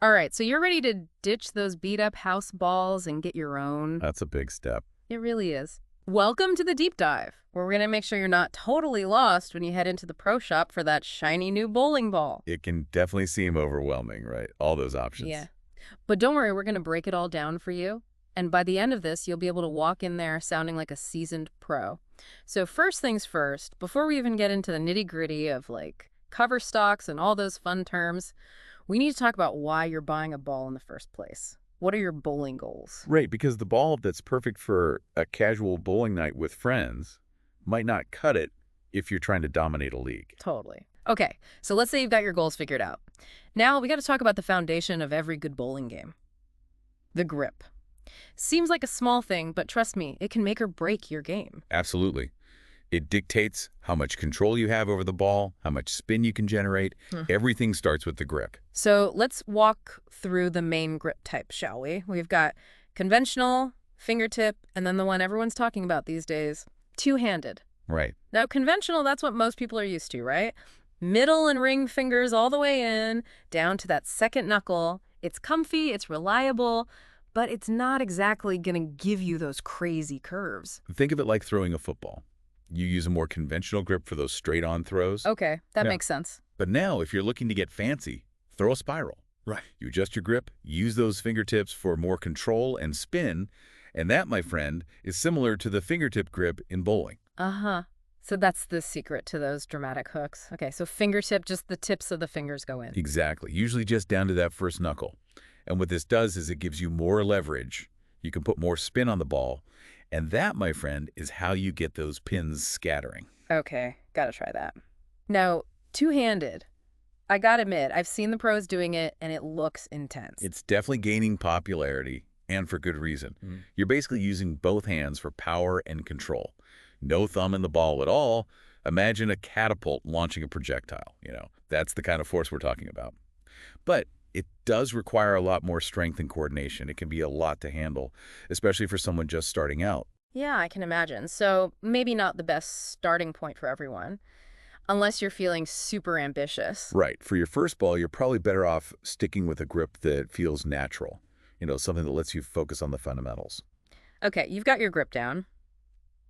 All right, so you're ready to ditch those beat-up house balls and get your own? That's a big step. It really is. Welcome to the deep dive, where we're going to make sure you're not totally lost when you head into the pro shop for that shiny new bowling ball. It can definitely seem overwhelming, right? All those Yeah. options. But don't worry, we're going to break it all down for you. And by the end of this, you'll be able to walk in there sounding like a seasoned pro. So first things first, before we even get into the nitty-gritty of like cover stocks and all those fun terms, we need to talk about why you're buying a ball in the first place. What are your bowling goals? Right, because the ball that's perfect for a casual bowling night with friends might not cut it if you're trying to dominate a league. Totally. Okay, so let's say you've got your goals figured out. Now we got to talk about the foundation of every good bowling game, the grip. Seems like a small thing, but trust me, it can make or break your game. Absolutely. It dictates how much control you have over the ball, how much spin you can generate. Everything starts with the grip. So let's walk through the main grip type, shall we? We've got conventional, fingertip, and then the one everyone's talking about these days, two-handed. Right. Now, conventional, that's what most people are used to, right? Middle and ring fingers all the way in, down to that second knuckle. It's comfy, it's reliable, but it's not exactly going to give you those crazy curves. Think of it like throwing a football. You use a more conventional grip for those straight-on throws. Okay, that Yeah. makes sense. But now, if you're looking to get fancy, throw a spiral. Right. You adjust your grip, use those fingertips for more control and spin, and that, my friend, is similar to the fingertip grip in bowling. Uh-huh. So that's the secret to those dramatic hooks. Okay, so fingertip, just the tips of the fingers go in. Exactly, usually just down to that first knuckle. And what this does is it gives you more leverage. You can put more spin on the ball, and that, my friend, is how you get those pins scattering. Okay, gotta try that. Now, two-handed. I gotta admit, I've seen the pros doing it, and it looks intense. It's definitely gaining popularity, and for good reason. You're basically using both hands for power and control. No thumb in the ball at all. Imagine a catapult launching a projectile. That's the kind of force we're talking about. But it does require a lot more strength and coordination. It can be a lot to handle, especially for someone just starting out. Yeah, I can imagine. So maybe not the best starting point for everyone, unless you're feeling super ambitious. Right. For your first ball, you're probably better off sticking with a grip that feels natural. Something that lets you focus on the fundamentals. Okay, you've got your grip down.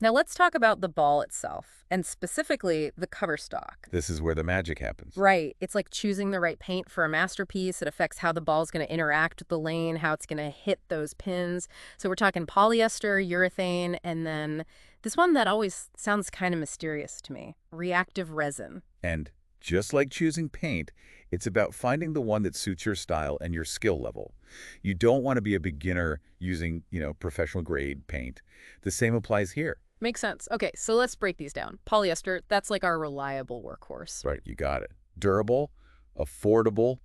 Now let's talk about the ball itself, and specifically the cover stock. This is where the magic happens. Right. It's like choosing the right paint for a masterpiece. It affects how the ball's going to interact with the lane, how it's going to hit those pins. So we're talking polyester, urethane, and then this one that always sounds kind of mysterious to me, reactive resin. And just like choosing paint, it's about finding the one that suits your style and your skill level. You don't want to be a beginner using, professional grade paint. The same applies here. Makes sense. Okay, so let's break these down. Polyester, that's like our reliable workhorse. Right, you got it. Durable, affordable,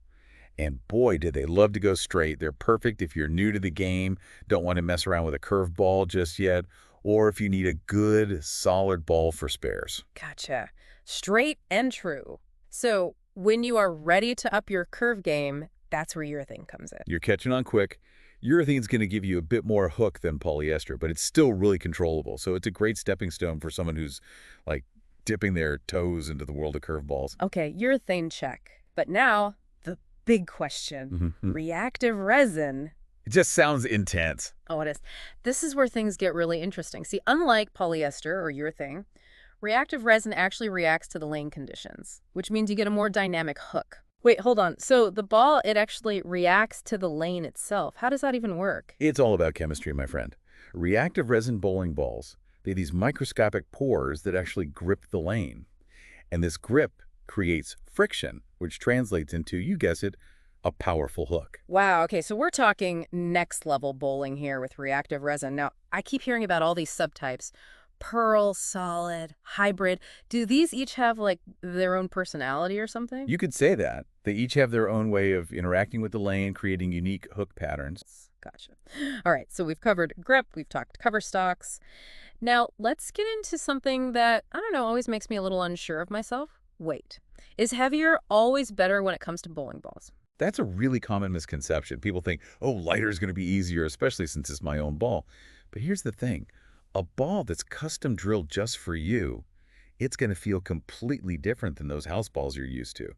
and boy, do they love to go straight. They're perfect if you're new to the game, don't want to mess around with a curved ball just yet, or if you need a good, solid ball for spares. Gotcha. Straight and true. So when you are ready to up your curve game, that's where urethane comes in. You're catching on quick. Urethane's going to give you a bit more hook than polyester, but it's still really controllable. So it's a great stepping stone for someone who's like dipping their toes into the world of curveballs. Okay, urethane check. But now, the big question. Mhm. Reactive resin. It just sounds intense. Oh, it is. This is where things get really interesting. See, unlike polyester or urethane, reactive resin actually reacts to the lane conditions, which means you get a more dynamic hook. Wait, hold on. So the ball, it actually reacts to the lane itself. How does that even work? It's all about chemistry, my friend. Reactive resin bowling balls, they have these microscopic pores that actually grip the lane. And this grip creates friction, which translates into, you guess it, a powerful hook. Wow, okay, so we're talking next level bowling here with reactive resin. Now, I keep hearing about all these subtypes. Pearl, solid, hybrid. Do these each have like their own personality or something? You could say that. They each have their own way of interacting with the lane, creating unique hook patterns. Gotcha. All right, so we've covered grip, we've talked cover stocks. Now, let's get into something that, I don't know, always makes me a little unsure of myself. Weight. Is heavier always better when it comes to bowling balls? That's a really common misconception. People think, oh, lighter is going to be easier, especially since it's my own ball. But here's the thing. A ball that's custom drilled just for you it's going to feel completely different than those house balls you're used to.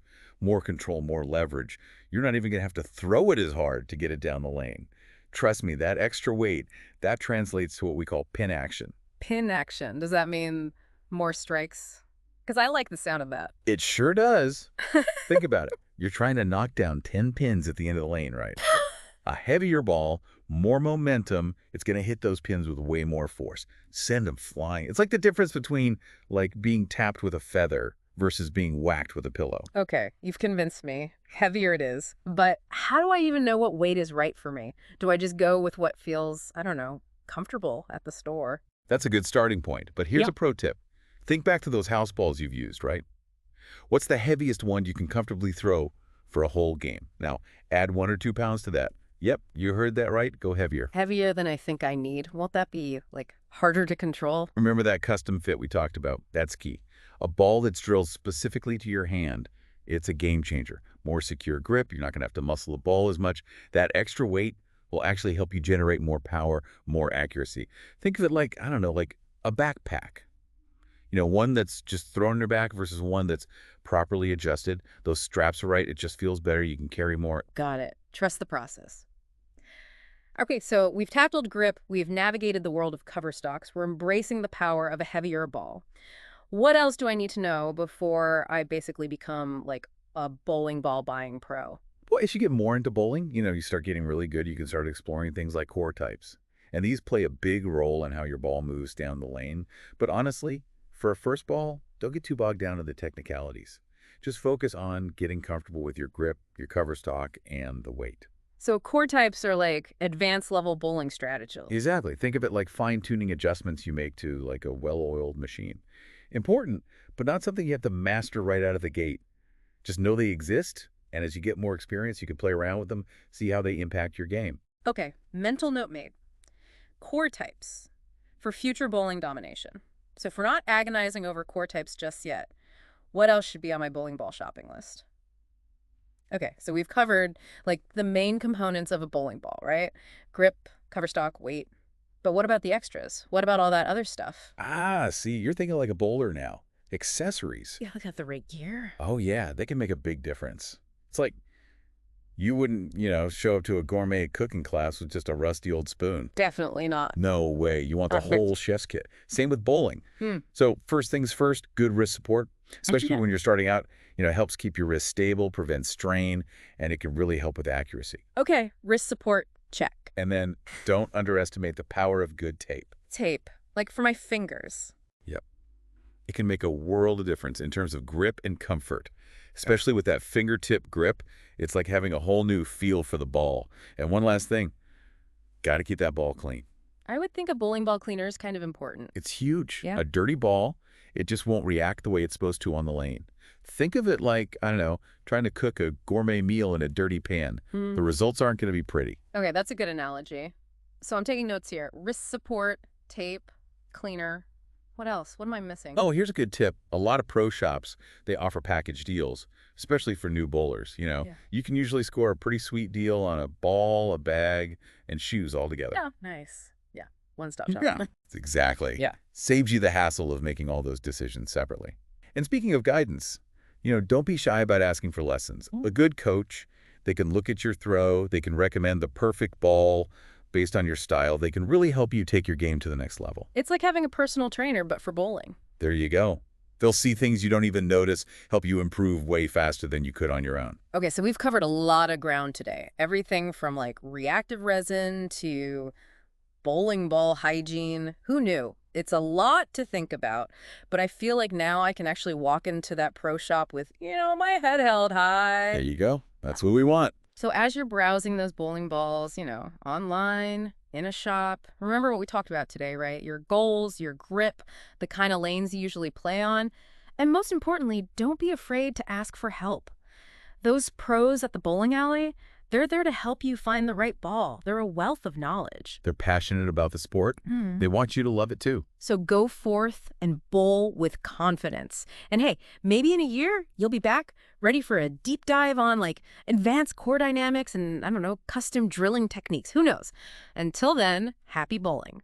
More control, more leverage. You're not even going to have to throw it as hard to get it down the lane. Trust me, that extra weight, that translates to what we call pin action. Pin action. Does that mean more strikes? Because I like the sound of that. It sure does. Think about it. You're trying to knock down 10 pins at the end of the lane, right? A heavier ball, more momentum, it's going to hit those pins with way more force. Send them flying. It's like the difference between like being tapped with a feather versus being whacked with a pillow. Okay, you've convinced me. Heavier it is. But how do I even know what weight is right for me? Do I just go with what feels, I don't know, comfortable at the store? That's a good starting point. But here's Yeah. a pro tip. Think back to those house balls you've used, right? What's the heaviest one you can comfortably throw for a whole game? Now, add 1 or 2 pounds to that. Yep, you heard that right. Go heavier. Heavier than I think I need. Won't that be, like, harder to control? Remember that custom fit we talked about? That's key. A ball that's drilled specifically to your hand, it's a game changer. More secure grip, you're not going to have to muscle the ball as much. That extra weight will actually help you generate more power, more accuracy. Think of it like, I don't know, like a backpack. You know, one that's just thrown on your back versus one that's properly adjusted. Those straps are right. It just feels better. You can carry more. Got it. Trust the process. Okay, so we've tackled grip, we've navigated the world of cover stocks, we're embracing the power of a heavier ball. What else do I need to know before I basically become like a bowling ball buying pro? Well, as you get more into bowling, you start getting really good. You can start exploring things like core types. And these play a big role in how your ball moves down the lane. But honestly, for a first ball, don't get too bogged down in the technicalities. Just focus on getting comfortable with your grip, your cover stock, and the weight. So core types are like advanced level bowling strategies. Exactly. Think of it like fine-tuning adjustments you make to like a well-oiled machine. Important, but not something you have to master right out of the gate. Just know they exist, and as you get more experience, you can play around with them, see how they impact your game. Okay, mental note made. Core types for future bowling domination. So if we're not agonizing over core types just yet, what else should be on my bowling ball shopping list? Okay, so we've covered like the main components of a bowling ball, right? Grip, cover stock, weight. But what about the extras? What about all that other stuff? Ah, see, you're thinking like a bowler now. Accessories. Yeah, look at the right gear. Oh, yeah, they can make a big difference. It's like you wouldn't, show up to a gourmet cooking class with just a rusty old spoon. Definitely not. No way. You want the Perfect. whole chef's kit. Same with bowling. Hmm. So first things first, good wrist support, especially Yeah. when you're starting out. It helps keep your wrist stable, prevents strain, and it can really help with accuracy. Okay, wrist support, check. And then don't underestimate the power of good tape. Tape, like for my fingers. Yep. It can make a world of difference in terms of grip and comfort, especially with that fingertip grip. It's like having a whole new feel for the ball. And one last thing, got to keep that ball clean. I would think a bowling ball cleaner is kind of important. It's huge. Yeah. A dirty ball, it just won't react the way it's supposed to on the lane. Think of it like, I don't know, trying to cook a gourmet meal in a dirty pan. The results aren't going to be pretty. Okay, that's a good analogy. So I'm taking notes here. Wrist support, tape, cleaner. What else? What am I missing? Oh, here's a good tip. A lot of pro shops, they offer package deals, especially for new bowlers. You can usually score a pretty sweet deal on a ball, a bag, and shoes all together. Yeah, nice. Yeah, one-stop shop. Exactly. Yeah. Saves you the hassle of making all those decisions separately. And speaking of guidance, don't be shy about asking for lessons. A good coach, they can look at your throw, they can recommend the perfect ball based on your style. They can really help you take your game to the next level. It's like having a personal trainer, but for bowling. There you go. They'll see things you don't even notice, help you improve way faster than you could on your own. Okay, so we've covered a lot of ground today. Everything from like reactive resin to bowling ball hygiene. Who knew? It's a lot to think about, but I feel like now I can actually walk into that pro shop with, my head held high. There you go. That's what we want. So as you're browsing those bowling balls, online, in a shop, remember what we talked about today, right? Your goals, your grip, the kind of lanes you usually play on. And most importantly, don't be afraid to ask for help. Those pros at the bowling alley, they're there to help you find the right ball. They're a wealth of knowledge. They're passionate about the sport. They want you to love it too. So go forth and bowl with confidence. And hey, maybe in a year, you'll be back ready for a deep dive on like advanced core dynamics and, I don't know, custom drilling techniques. Who knows? Until then, happy bowling.